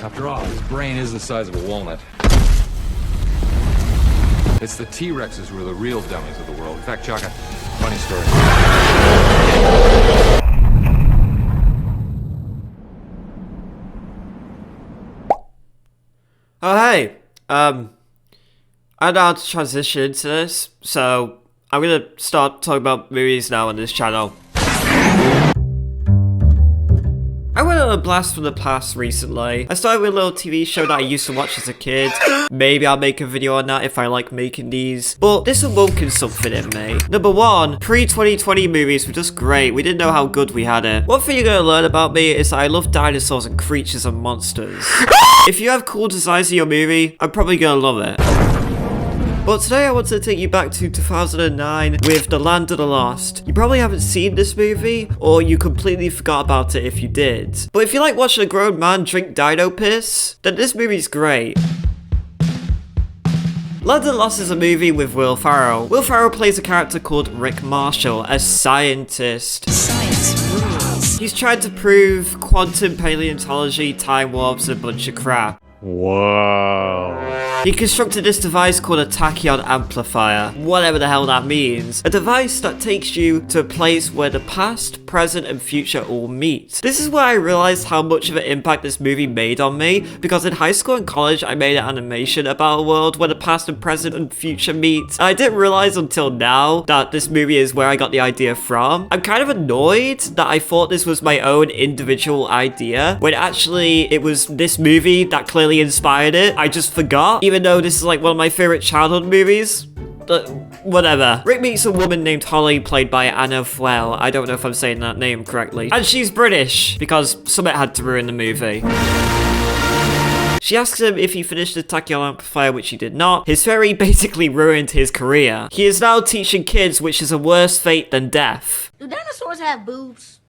After all, his brain is the size of a walnut. It's the T-Rexes who are the real dummies of the world. In fact, Chaka, funny story. Oh, hey. I don't know how to transition into this, so I'm gonna start talking about movies now on this channel. I went on a blast from the past recently. I started with a little TV show that I used to watch as a kid. Maybe I'll make a video on that if I like making these. But this awoken something in me. Number one, pre-2020 movies were just great. We didn't know how good we had it. One thing you're gonna learn about me is that I love dinosaurs and creatures and monsters. If you have cool designs in your movie, I'm probably gonna love it. But today I want to take you back to 2009 with The Land of the Lost. You probably haven't seen this movie, or you completely forgot about it if you did. But if you like watching a grown man drink dino piss, then this movie's great. Land of the Lost is a movie with Will Ferrell. Will Ferrell plays a character called Rick Marshall, a scientist. Science rules. He's trying to prove quantum paleontology, time warps, and a bunch of crap. Wow. He constructed this device called a tachyon amplifier, whatever the hell that means. A device that takes you to a place where the past, present, and future all meet. This is where I realized how much of an impact this movie made on me, because in high school and college I made an animation about a world where the past and present and future meet. And I didn't realize until now that this movie is where I got the idea from. I'm kind of annoyed that I thought this was my own individual idea, when actually it was this movie that clearly inspired it. I just forgot, even though this is like one of my favorite childhood movies. Whatever. Rick meets a woman named Holly, played by Anna Friel. I don't know if I'm saying that name correctly. And she's British, because something had to ruin the movie. She asks him if he finished the tachyon amplifier, which he did not. His theory basically ruined his career. He is now teaching kids, which is a worse fate than death. Do dinosaurs have boobs?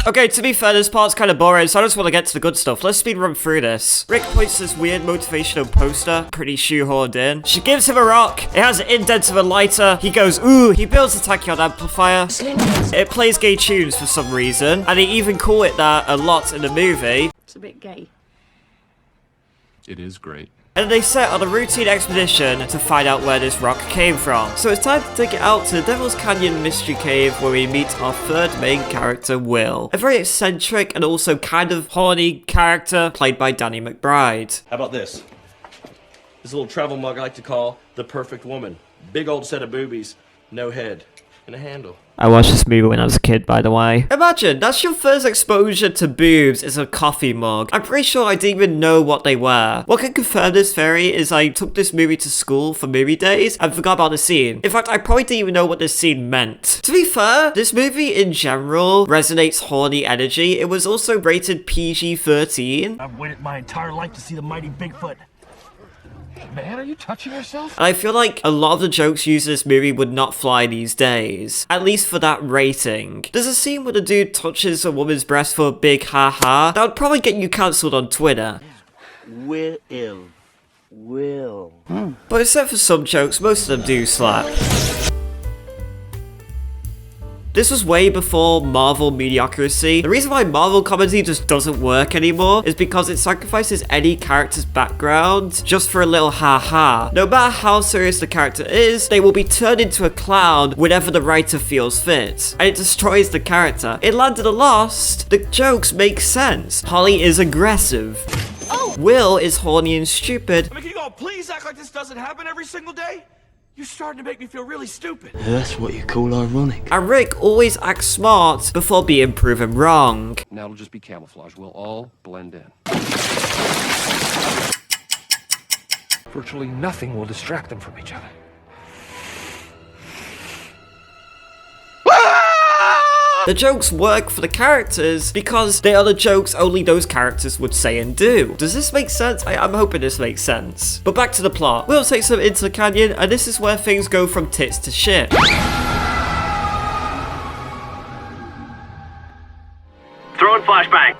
Okay, to be fair, this part's kind of boring, so I just want to get to the good stuff. Let's speed run through this. Rick points this weird motivational poster, pretty shoehorned in. She gives him a rock. It has an indent of a lighter. He goes, ooh. He builds a tachyon amplifier. It plays gay tunes for some reason, and they even call it that a lot in the movie. It's a bit gay. It is great. And they set on a routine expedition to find out where this rock came from. So it's time to take it out to the Devil's Canyon Mystery Cave, where we meet our third main character, Will. A very eccentric and also kind of horny character played by Danny McBride. How about this? This little travel mug I like to call the perfect woman. Big old set of boobies, no head, and a handle. I watched this movie when I was a kid, by the way. Imagine, that's your first exposure to boobs is a coffee mug. I'm pretty sure I didn't even know what they were. What can confirm this theory is I took this movie to school for movie days and forgot about the scene. In fact, I probably didn't even know what this scene meant. To be fair, this movie in general resonates horny energy. It was also rated PG-13. I've waited my entire life to see the mighty Bigfoot. Man, are you touching yourself? And I feel like a lot of the jokes used in this movie would not fly these days. At least for that rating. There's a scene where the dude touches a woman's breast for a big ha-ha. That would probably get you cancelled on Twitter. Will. But except for some jokes, most of them do slap. This was way before Marvel mediocrity. The reason why Marvel comedy just doesn't work anymore is because it sacrifices any character's background just for a little ha-ha. No matter how serious the character is, they will be turned into a clown whenever the writer feels fit. And it destroys the character. In Land of the Lost, the jokes make sense. Holly is aggressive. Oh! Will is horny and stupid. I mean, can you all please act like this doesn't happen every single day? You're starting to make me feel really stupid. That's what you call ironic. And Rick always acts smart before being proven wrong. Now it'll just be camouflage. We'll all blend in. Virtually nothing will distract them from each other. The jokes work for the characters because they are the jokes only those characters would say and do. Does this make sense? I'm hoping this makes sense. But back to the plot. Will takes them into the canyon, and this is where things go from tits to shit. Throwing flashbang.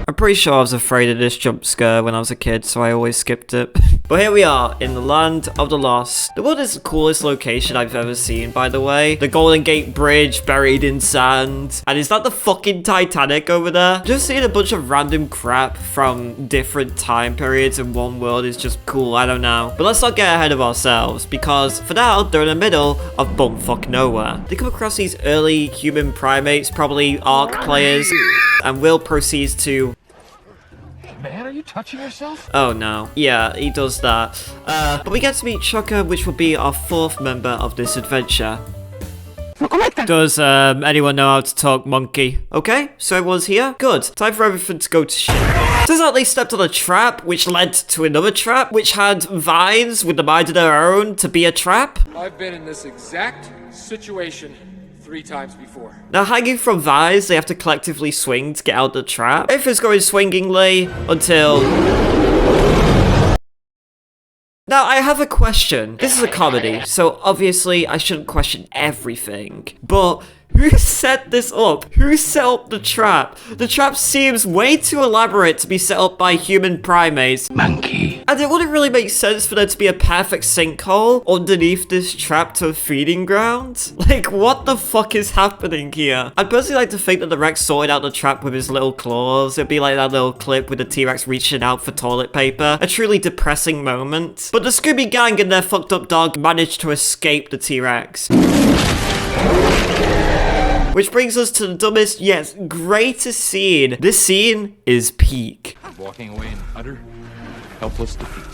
I'm pretty sure I was afraid of this jump scare when I was a kid, so I always skipped it. But here we are, in the land of the lost. The world is the coolest location I've ever seen, by the way. The Golden Gate Bridge buried in sand. And is that the fucking Titanic over there? Just seeing a bunch of random crap from different time periods in one world is just cool, I don't know. But let's not get ahead of ourselves, because for now, they're in the middle of bumfuck nowhere. They come across these early human primates, probably ARK players, and Will proceeds to... Man, are you touching yourself? Oh no. Yeah, he does that. But we get to meet Chaka, which will be our 4th member of this adventure. Does anyone know how to talk monkey? Okay, so everyone's here? Good. Time for everything to go to shit. Turns out they stepped on a trap, which led to another trap, which had vines with a mind of their own to be a trap. I've been in this exact situation 3 times before. Now, hanging from vines, they have to collectively swing to get out the trap. Everything's going swingingly until... Now, I have a question. This is a comedy, so obviously I shouldn't question everything. But who set this up? Who set up the trap? The trap seems way too elaborate to be set up by human primates. Monkey. And it wouldn't really make sense for there to be a perfect sinkhole underneath this trap to a feeding ground. Like, what the fuck is happening here? I'd personally like to think that the Rex sorted out the trap with his little claws. It'd be like that little clip with the T-Rex reaching out for toilet paper. A truly depressing moment. But the Scooby Gang and their fucked up dog managed to escape the T-Rex. Which brings us to the dumbest, yes, greatest scene. This scene is peak. Walking away in utter, helpless defeat.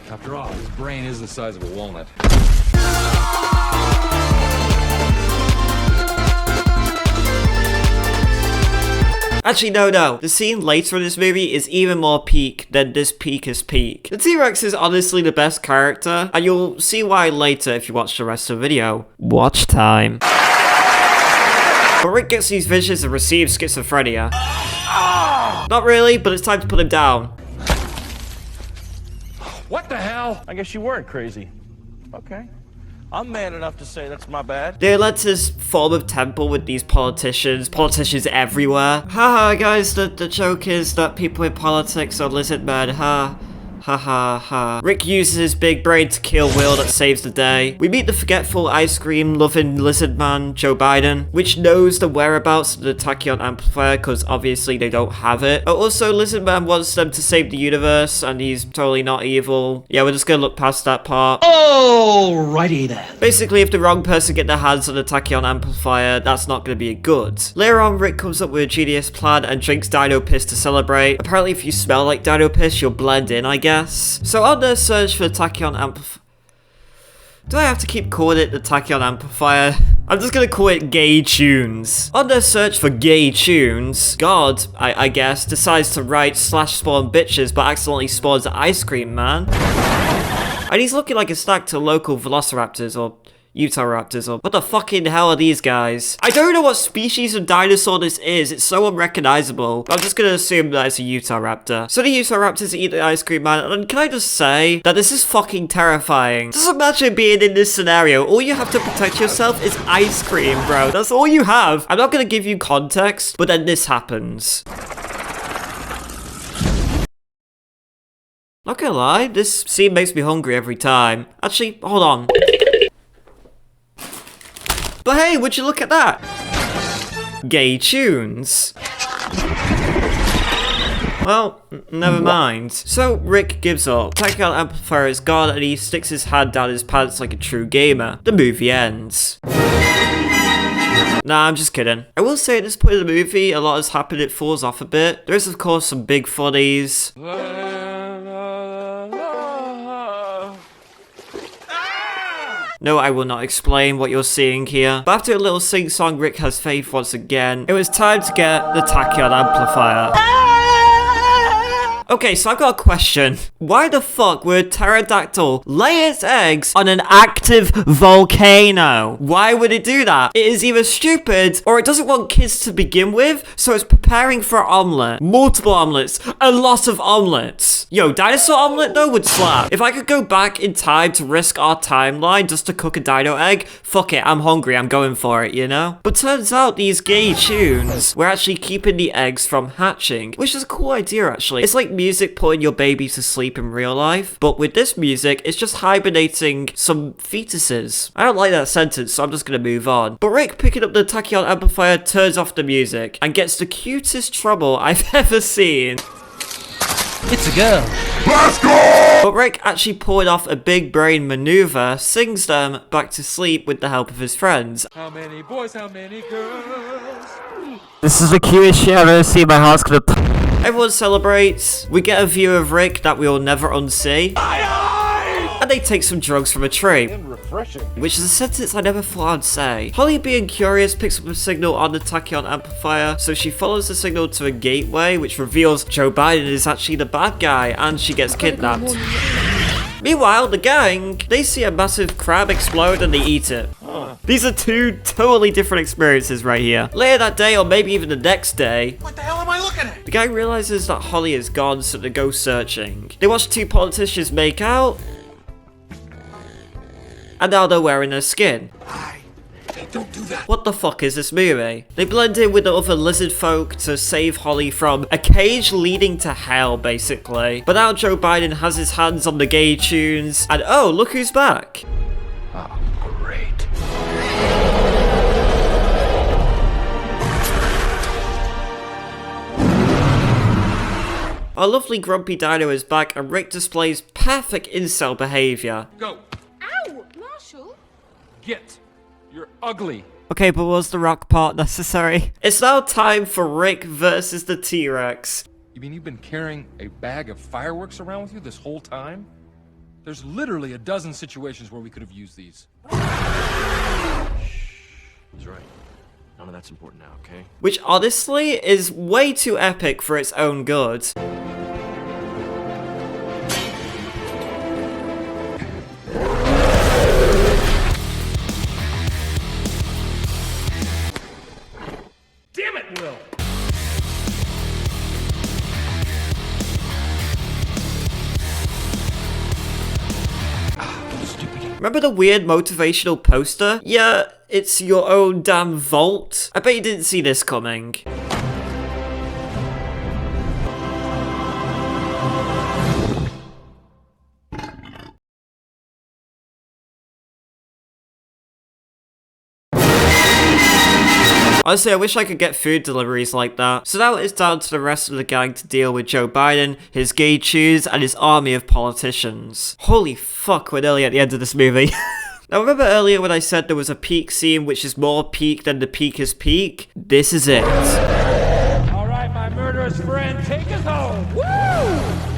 After all, his brain is the size of a walnut. Actually, no. The scene later in this movie is even more peak than this peakest peak. The T-Rex is honestly the best character, and you'll see why later if you watch the rest of the video. Watch time. But Rick gets these visions and receives schizophrenia. Not really, but it's time to put him down. What the hell? I guess you weren't crazy. Okay. I'm man enough to say that's my bad. They led to this form of temple with these politicians everywhere. Haha, guys, the joke is that people in politics are lizard men, ha. Ha ha ha. Rick uses his big brain to kill Will that saves the day. We meet the forgetful ice cream loving lizard man, Joe Biden, which knows the whereabouts of the tachyon amplifier because obviously they don't have it. Also, lizard man wants them to save the universe and he's totally not evil. Yeah, we're just gonna look past that part. Alrighty then. Basically, if the wrong person get their hands on the tachyon amplifier, that's not gonna be good. Later on, Rick comes up with a genius plan and drinks dino piss to celebrate. Apparently, if you smell like dino piss, you'll blend in, I guess. So on their search for the tachyon amplifier... Do I have to keep calling it the tachyon amplifier? I'm just gonna call it gay tunes. On their search for gay tunes, God, I guess, decides to write /spawn bitches but accidentally spawns the ice cream man. And he's looking like a snack to local velociraptors or Utahraptors or what the fucking hell are these guys? I don't know what species of dinosaur this is. It's so unrecognizable. I'm just gonna assume that it's a Utahraptor. So the Utahraptors eat the ice cream man, and can I just say that this is fucking terrifying. Just imagine being in this scenario. All you have to protect yourself is ice cream, bro. That's all you have. I'm not gonna give you context, but then this happens. Not gonna lie, this scene makes me hungry every time. Actually, hold on. But hey, would you look at that? Gay tunes. Well, never mind. So Rick gives up. Tachyon amplifier is gone and he sticks his hand down his pants like a true gamer. The movie ends. Nah, I'm just kidding. I will say at this point in the movie, a lot has happened, it falls off a bit. There is of course some big funnies. No, I will not explain what you're seeing here. But after a little sing-song, Rick has faith once again. It was time to get the tachyon amplifier. Okay, so I've got a question. Why the fuck would a pterodactyl lay its eggs on an active volcano? Why would it do that? It is either stupid or it doesn't want kids to begin with, so it's preparing for an omelet. Multiple omelets. A lot of omelets. Yo, dinosaur omelet though would slap. If I could go back in time to risk our timeline just to cook a dino egg, fuck it, I'm hungry, I'm going for it, you know? But turns out these gay tunes were actually keeping the eggs from hatching, which is a cool idea actually. It's like music putting your baby to sleep in real life, but with this music, it's just hibernating some fetuses. I don't like that sentence, so I'm just gonna move on. But Rick, picking up the tachyon amplifier, turns off the music and gets the cutest trouble I've ever seen. It's a girl. But Rick actually pulled off a big brain maneuver, sings them back to sleep with the help of his friends. How many boys, how many girls? This is the cutest shit I've ever seen. My heart's gonna Everyone celebrates. We get a view of Rick that we will never unsee. And they take some drugs from a tree. Refreshing. Which is a sentence I never thought I'd say. Holly, being curious, picks up a signal on the tachyon amplifier, so she follows the signal to a gateway, which reveals Joe Biden is actually the bad guy, and she gets kidnapped. Meanwhile, the gang, they see a massive crab explode and they eat it. These are two totally different experiences right here. Later that day, or maybe even the next day, What the hell am I looking at? the gang realizes that Holly is gone, so they go searching. They watch two politicians make out, and now they're wearing their skin. Hey, don't do that. What the fuck is this movie? They blend in with the other lizard folk to save Holly from a cage leading to hell, basically. But now Joe Biden has his hands on the gay tunes, and oh, look who's back. Oh, great. Our lovely grumpy dino is back, and Rick displays perfect incel behavior. Go. Ow, Marshall. Get. You're ugly. Okay, but was the rock part necessary? It's now time for Rick versus the T-Rex. You mean you've been carrying a bag of fireworks around with you this whole time? There's literally a dozen situations where we could have used these. He's right. None of that's important now, okay? Which honestly is way too epic for its own good. Damn it, Will! Remember the weird motivational poster? Yeah, it's your own damn vault. I bet you didn't see this coming. Honestly, I wish I could get food deliveries like that. So now it's down to the rest of the gang to deal with Joe Biden, his gay chews, and his army of politicians. Holy fuck, we're nearly at the end of this movie. Now remember earlier when I said there was a peak scene which is more peak than the peakest peak? This is it. All right, my murderous friend, take us home. Woo!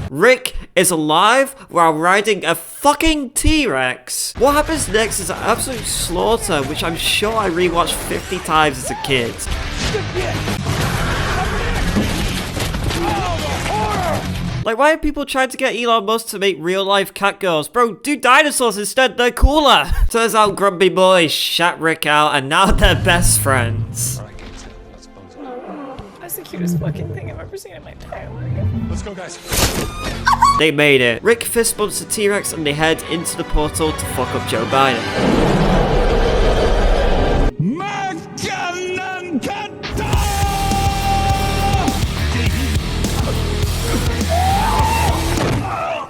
Rick is alive while riding a fucking T-Rex. What happens next is an absolute slaughter, which I'm sure I rewatched 50 times as a kid. Like, why are people trying to get Elon Musk to make real-life cat girls? Bro, do dinosaurs instead, they're cooler. Turns out Grumpy Boy shat Rick out, and now they're best friends. That's the cutest fucking thing I've ever seen in my entire life. Let's go, guys. They made it. Rick fist bumps the T-Rex and they head into the portal to fuck up Joe Biden.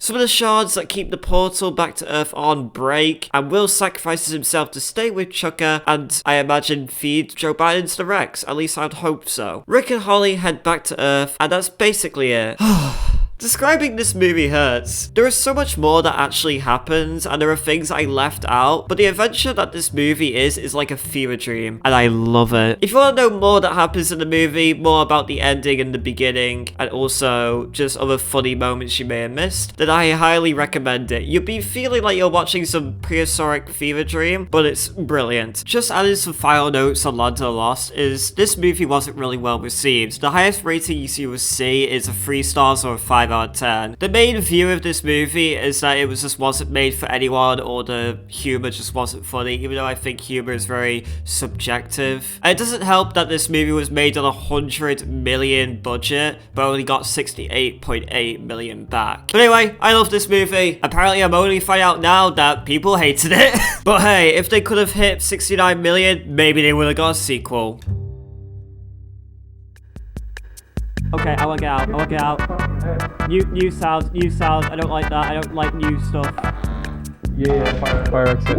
Some of the shards that keep the portal back to Earth on break, and Will sacrifices himself to stay with Chaka and, I imagine, feed Joe Biden to the Rex. At least I'd hope so. Rick and Holly head back to Earth, and that's basically it. Describing this movie hurts. There is so much more that actually happens, and there are things I left out, but the adventure that this movie is like a fever dream, and I love it. If you want to know more that happens in the movie, more about the ending and the beginning, and also just other funny moments you may have missed, then I highly recommend it. You'll be feeling like you're watching some prehistoric fever dream, but it's brilliant. Just adding some final notes on Land of the Lost is this movie wasn't really well received. The highest rating you will see is a 3 stars or a 5 out of 10. The main view of this movie is that it just wasn't made for anyone, or the humor just wasn't funny, even though I think humor is very subjective. And it doesn't help that this movie was made on a $100 million budget, but only got 68.8 million back. But anyway, I love this movie. Apparently I'm only finding out now that people hated it. But hey, if they could have hit 69 million, maybe they would have got a sequel. Okay, I wanna get out. I wanna get out. New sounds. I don't like that. I don't like new stuff. Fire exit.